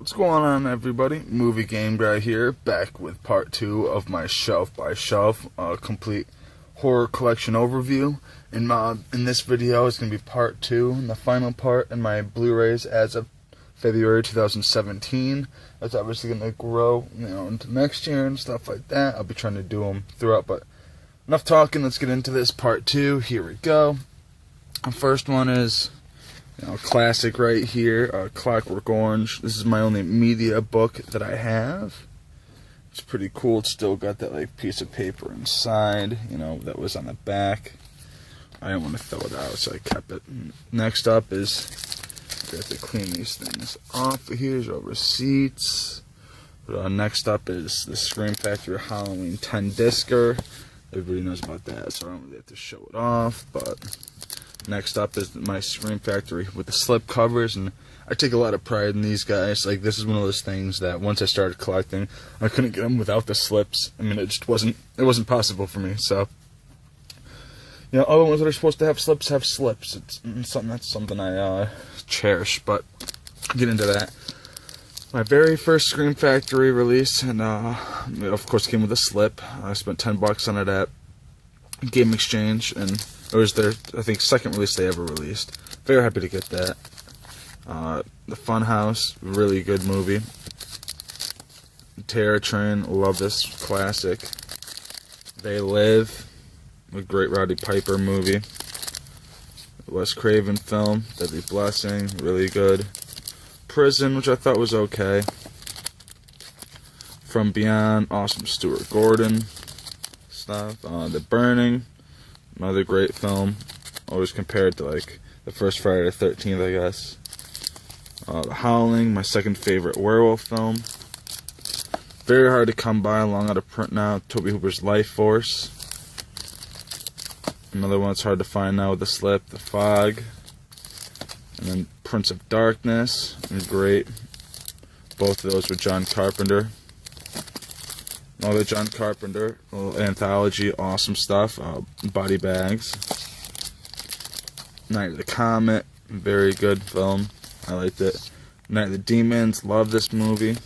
What's going on, everybody? Movie Game Guy here, back with part 2 of my shelf by shelf complete horror collection overview. In this video is going to be part 2, and the final part in my Blu-rays as of February 2017. That's obviously going to grow, into next year and stuff like that. I'll be trying to do them throughout, but enough talking. Let's get into this part 2. Here we go. The first one is classic right here, Clockwork Orange. This is my only media book that I have. It's pretty cool. It's still got that piece of paper inside, that was on the back. I didn't want to throw it out, so I kept it. Next up is, I have to clean these things off. Here's our receipts. Next up is the Scream Factory Halloween 10 discer. Everybody knows about that, so I don't really have to show it off, but next up is my Scream Factory with the slip covers, and I take a lot of pride in these guys. This is one of those things that once I started collecting, I couldn't get them without the slips. I mean, it just wasn't possible for me. So, other ones that are supposed to have slips have slips. It's something I cherish. But I'll get into that. My very first Scream Factory release, and it of course came with a slip. I spent $10 on it at Game Exchange, and it was their, I think, second release they ever released. Very happy to get that. The Funhouse, really good movie. Terror Train, love this classic. They Live, a great Roddy Piper movie. Wes Craven film, Deadly Blessing, really good. Prison, which I thought was okay. From Beyond, awesome Stuart Gordon stuff. The Burning, another great film. Always compared to the first Friday the 13th, I guess. The Howling, my second favorite werewolf film. Very hard to come by, long out of print now. Tobe Hooper's Life Force. Another one that's hard to find now with the slip. The Fog. And then Prince of Darkness, great. Both of those with John Carpenter. Another John Carpenter, little anthology, awesome stuff. Body Bags. Night of the Comet, very good film. I liked it. Night of the Demons, love this movie.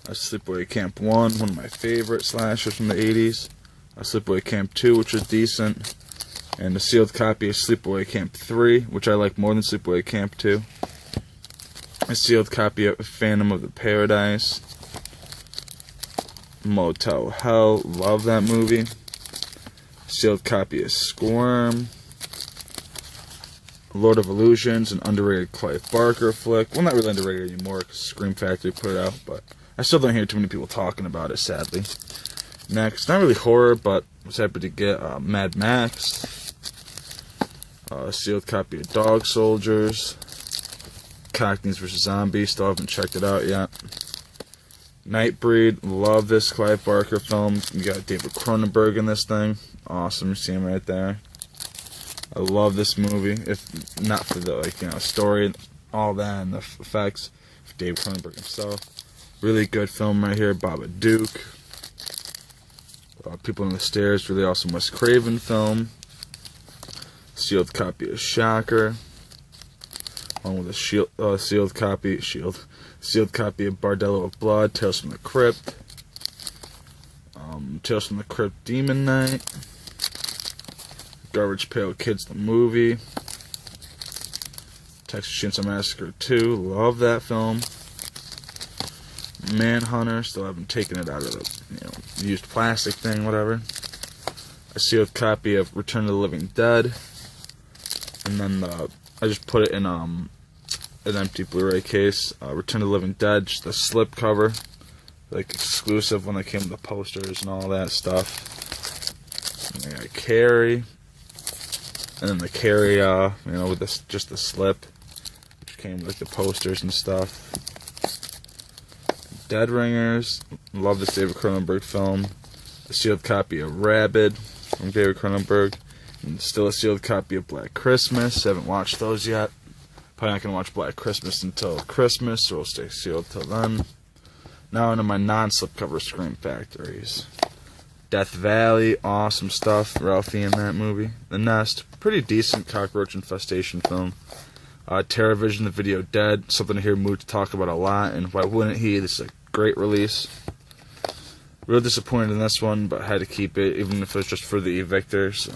Sleepaway Camp 1, one of my favorite slashers from the 80s. Sleepaway Camp 2, which was decent. And a sealed copy of Sleepaway Camp 3, which I like more than Sleepaway Camp 2. A sealed copy of Phantom of the Paradise. Motel Hell, love that movie. Sealed copy of Squirm. Lord of Illusions, an underrated Clive Barker flick. Well, not really underrated anymore because Scream Factory put it out, but I still don't hear too many people talking about it, sadly. Next, not really horror, but I was happy to get Mad Max. A sealed copy of Dog Soldiers. Cockneys vs. Zombies, still haven't checked it out yet. Nightbreed, love this Clive Barker film. You got David Cronenberg in this thing. Awesome, you see him right there. I love this movie, if not for the story, all that, and the effects. For David Cronenberg himself, really good film right here. Babadook, People on the Stairs, really awesome Wes Craven film. Sealed copy of Shocker, along with a sealed copy of Bardello of Blood, Tales from the Crypt, Tales from the Crypt Demon Knight. Garbage Pail Kids the movie. Texas Chainsaw Massacre 2, love that film. Manhunter, still haven't taken it out of the used plastic thing, whatever. A sealed copy of Return of the Living Dead. And then I just put it in an empty Blu-ray case. Return of the Living Dead, just the slip cover, exclusive when they came with the posters and all that stuff. And I got Carrie. And then the Carrie, with just the slip, which came with the posters and stuff. Dead Ringers, love this David Cronenberg film. A sealed copy of Rabid from David Cronenberg. And still a sealed copy of Black Christmas. Haven't watched those yet. Probably not going to watch Black Christmas until Christmas, so it'll stay sealed till then. Now into my non-slipcover Scream Factories. Death Valley, awesome stuff. Ralphie in that movie. The Nest, pretty decent cockroach infestation film. TerraVision, the video Dead, something to hear Mood to talk about a lot, and why wouldn't he? This is a great release. Real disappointed in this one, but had to keep it, even if it was just for the Evictors.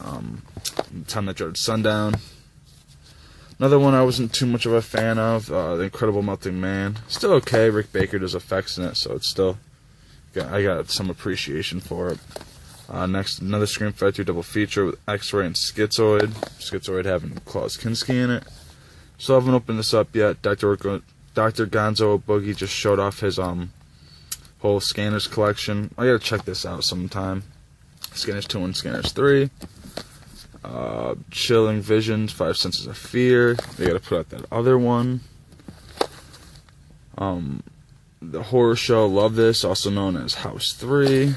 Time That Dreaded Sundown. Another one I wasn't too much of a fan of, The Incredible Melting Man. Still okay, Rick Baker does effects in it, so it's still, I got some appreciation for it. Next, another Scream Factory double feature with X-Ray and Schizoid. Schizoid having Klaus Kinski in it. Still haven't opened this up yet. Dr. Gonzo Boogie just showed off his whole Scanners collection. I gotta check this out sometime. Scanners 2 and Scanners 3. Chilling Visions, 5 Senses of Fear. They gotta put out that other one. The horror show, love this, also known as House 3.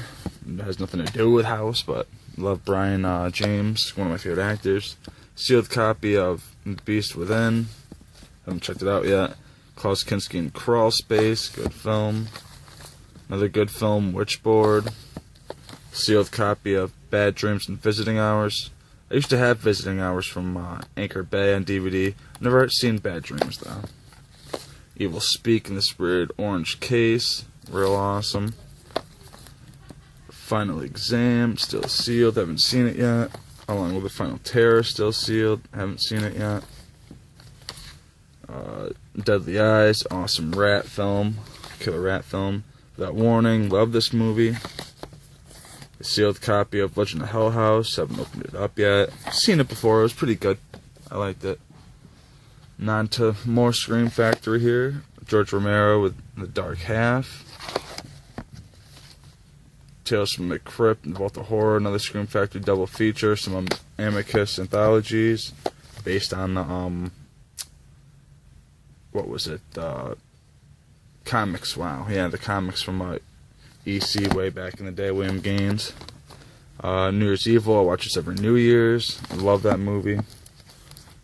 It has nothing to do with House, but love Brian James, one of my favorite actors. Sealed copy of The Beast Within. Haven't checked it out yet. Klaus Kinski in Crawl Space, good film. Another good film, Witchboard. Sealed copy of Bad Dreams and Visiting Hours. I used to have Visiting Hours from Anchor Bay on DVD. Never seen Bad Dreams, though. Evil Speak in this weird orange case. Real awesome. Final Exam, still sealed. Haven't seen it yet. Along with the Final Terror, still sealed. Haven't seen it yet. Deadly Eyes, awesome rat film. Killer rat film. Without Warning, love this movie. A sealed copy of Legend of Hell House, haven't opened it up yet. Seen it before, it was pretty good. I liked it. And on to more Scream Factory here. George Romero with The Dark Half. Tales from the Crypt, Vault of Horror, another Scream Factory double feature. Some Amicus anthologies based on the, what was it? Comics, wow. Yeah, the comics from EC way back in the day, William Gaines. New Year's Evil, I watch this every New Year's. I love that movie.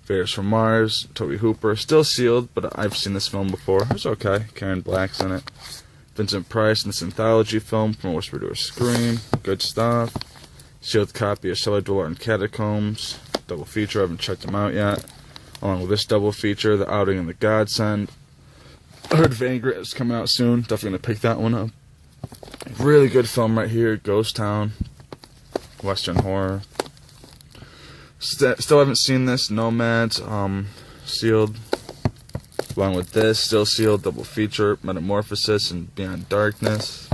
Fighters from Mars, Toby Hooper, still sealed, but I've seen this film before. It's okay. Karen Black's in it. Vincent Price in this anthology film, From a Whisper to a Scream, good stuff. Sealed copy of Cellar Dweller and Catacombs, double feature, I haven't checked them out yet. Along with this double feature, The Outing and the Godsend. I heard Vagrant is coming out soon, definitely going to pick that one up. Really good film right here, Ghost Town, Western horror. Still haven't seen this, Nomads, sealed. Along with this, still sealed, double feature, Metamorphosis and Beyond Darkness.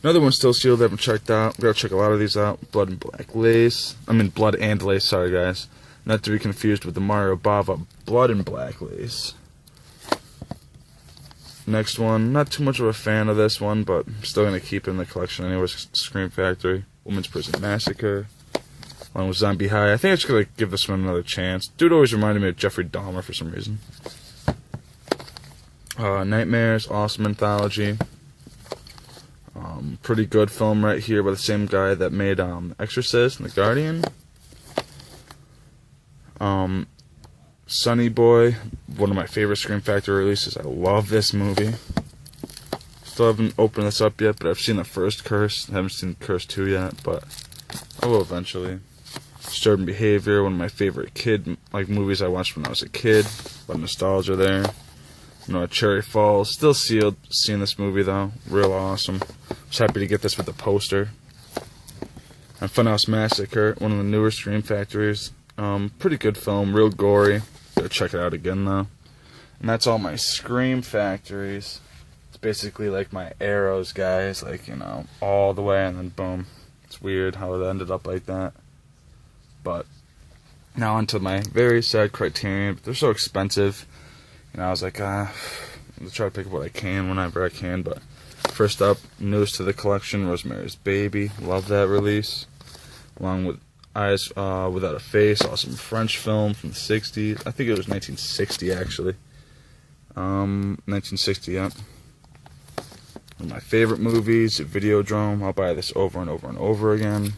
Another one still sealed, I haven't checked out. Gotta check a lot of these out. Blood and Lace, sorry guys. Not to be confused with the Mario Bava Blood and Black Lace. Next one, not too much of a fan of this one, but I'm still going to keep it in the collection anyways. Scream Factory, Women's Prison Massacre, along with Zombie High. I think I'm just going to give this one another chance. Dude always reminded me of Jeffrey Dahmer for some reason. Nightmares, awesome anthology. Pretty good film right here by the same guy that made Exorcist and The Guardian. Sonny Boy, one of my favorite Scream Factory releases. I love this movie. Still haven't opened this up yet, but I've seen the first Curse. I haven't seen Curse 2 yet, but I will eventually. Disturbing Behavior, one of my favorite movies I watched when I was a kid. A lot of nostalgia there. Cherry Falls, still sealed. Seeing this movie though, real awesome. Was happy to get this with the poster. And Funhouse Massacre, one of the newer Scream Factories. Pretty good film, real gory. Gotta check it out again though. And that's all my Scream Factories. It's basically like my arrows, guys. All the way and then boom. It's weird how it ended up like that. But now onto my very sad Criterion. They're so expensive. I was like, I'll try to pick up what I can whenever I can. But first up, newest to the collection, Rosemary's Baby. Love that release. Along with Eyes Without a Face, awesome French film from the 60s. I think it was 1960, actually. 1960, yep. One of my favorite movies, Videodrome. I'll buy this over and over and over again.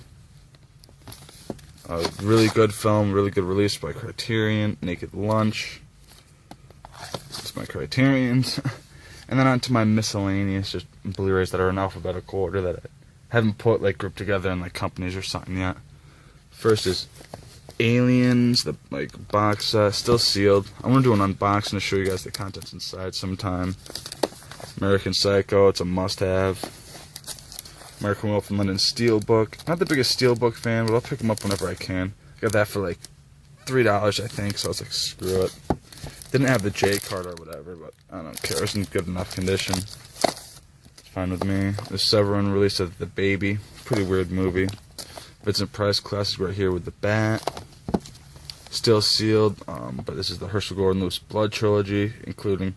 A really good film, really good release by Criterion. Naked Lunch. That's my Criterions. And then on to my Miscellaneous, just Blu-rays that are in alphabetical order that I haven't put grouped together in companies or something yet. First is Aliens, the box set, still sealed. I'm gonna do an unboxing to show you guys the contents inside sometime. American Psycho, it's a must-have. American Wolf and London Steelbook. Not the biggest Steelbook fan, but I'll pick them up whenever I can. Got that for like $3, I think, so I was like, screw it. Didn't have the J card or whatever, but I don't care. It's in good enough condition. It's fine with me. The Severin release of The Baby. Pretty weird movie. Vincent Price classic right here with the bat. Still sealed, but this is the Herschel Gordon Lewis Blood trilogy, including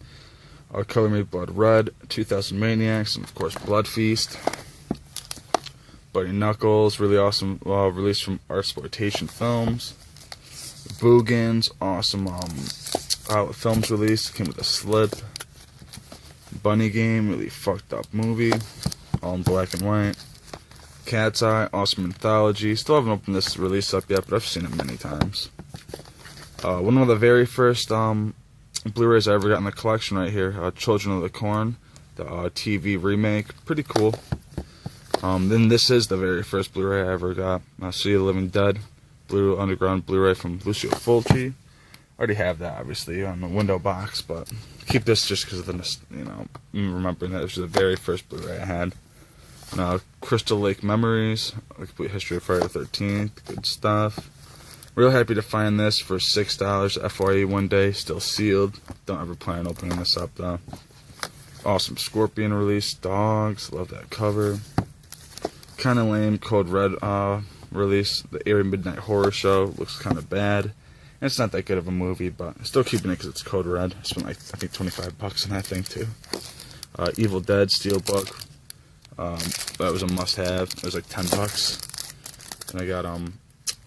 Color Me Blood Red, 2000 Maniacs, and of course Blood Feast. Buddy Knuckles, really awesome release from Artsploitation Films. Boogans, awesome Films release, came with a slip. Bunny Game, really fucked up movie, all in black and white. Cat's Eye, awesome anthology. Still haven't opened this release up yet, but I've seen it many times. One of the very first Blu-rays I ever got in the collection right here, Children of the Corn, the TV remake. Pretty cool. Then this is the very first Blu-ray I ever got. See the Living Dead, Blue Underground Blu-ray from Lucio Fulci. I already have that, obviously, on the window box, but keep this just because of the, remembering that it was the very first Blu-ray I had. Crystal Lake Memories, a complete history of Friday the 13th, good stuff. Real happy to find this for $6 FYE one day, still sealed. Don't ever plan on opening this up though. Awesome Scorpion release, Dogs, love that cover. Kinda lame Code Red release, the Eerie Midnight Horror Show, looks kinda bad. And it's not that good of a movie, but I'm still keeping it because it's Code Red. I spent like, I think $25 on that thing too. Evil Dead Steelbook. That was a must-have. It was like $10. And I got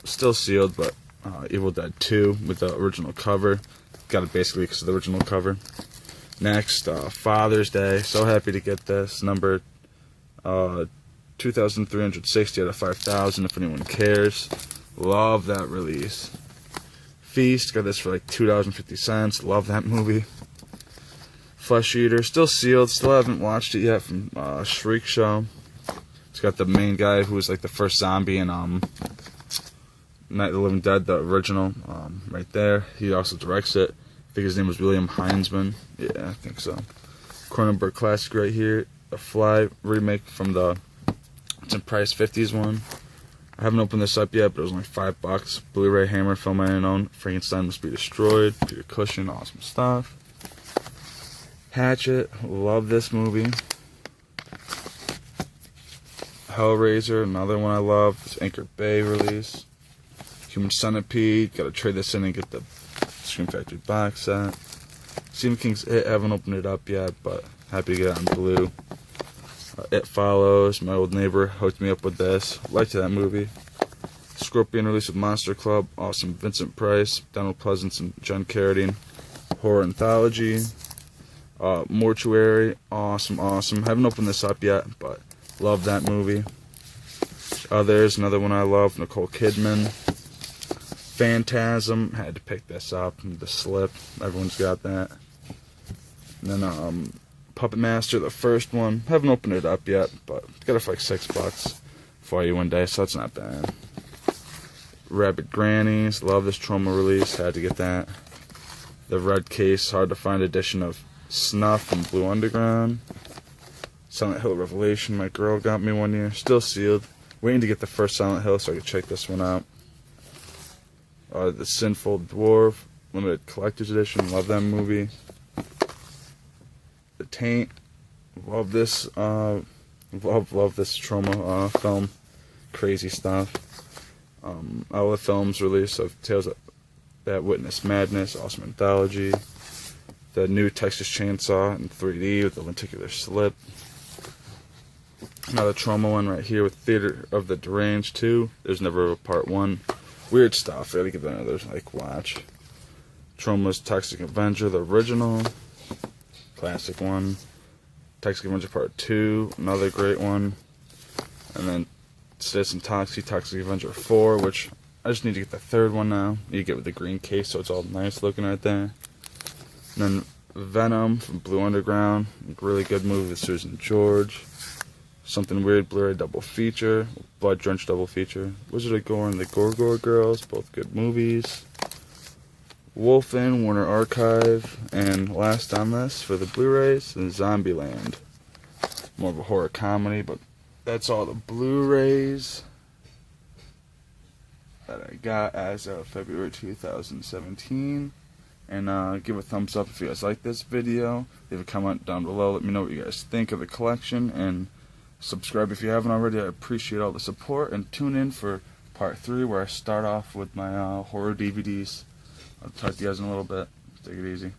still sealed, but Evil Dead 2 with the original cover. Got it basically because of the original cover. Next, Father's Day. So happy to get this. Number 2,360 out of 5,000 if anyone cares. Love that release. Feast, got this for like $2.50. Love that movie. Flesh Eater, still sealed. Still haven't watched it yet from Shriek Show. It's got the main guy who was like the first zombie in Night of the Living Dead, the original, right there. He also directs it. I think his name was William Heinzman. Yeah, I think so. Cronenberg classic right here. A Fly remake from the Vincent Price 50s one. I haven't opened this up yet, but it was only $5. Blu-ray Hammer film I didn't own. Frankenstein Must Be Destroyed. Peter Cushing, awesome stuff. Hatchet, love this movie. Hellraiser, another one I love. It's Anchor Bay release. Human Centipede, gotta trade this in and get the Scream Factory box set. Stephen King's It, haven't opened it up yet, but happy to get it on blue. It Follows, my old neighbor hooked me up with this. Liked that movie. Scorpion release of Monster Club, awesome Vincent Price, Donald Pleasance, and John Carradine. Horror anthology. Mortuary, awesome. Haven't opened this up yet, but love that movie. There's another one I love, Nicole Kidman. Phantasm, had to pick this up. The Slip, everyone's got that. And then Puppet Master, the first one. Haven't opened it up yet, but got it for like $6 for you one day, so that's not bad. Rabbit Grannies, love this Trauma release, had to get that. The red case, hard to find edition of Snuff and Blue Underground. Silent Hill Revelation, my girl got me one year, still sealed. Waiting to get the first Silent Hill so I can check this one out. The Sinful Dwarf, limited collector's edition, love that movie. The Taint, love this, love this Trauma film, crazy stuff. Outlet Films release of Tales That Witness Madness, awesome anthology. The new Texas Chainsaw in 3D with the lenticular slip. Another Trauma one right here with Theater of the Deranged 2. There's never a part 1. Weird stuff. I gotta give that another watch. Trauma's Toxic Avenger, the original. Classic one. Toxic Avenger Part 2, another great one. And then Citizen Toxic Avenger 4, which I just need to get the third one now. You get with the green case, so it's all nice looking right there. And then Venom from Blue Underground, really good movie with Susan George. Something Weird Blu-ray double feature, Blood Drenched double feature, Wizard of Gore and the Gorgor Girls, both good movies. Wolfen, Warner Archive, and last on this for the Blu-rays is Zombieland. More of a horror comedy, but that's all the Blu-rays that I got as of February 2017. And give a thumbs up if you guys like this video. Leave a comment down below. Let me know what you guys think of the collection. And subscribe if you haven't already. I appreciate all the support. And tune in for part 3 where I start off with my horror DVDs. I'll talk to you guys in a little bit. Take it easy.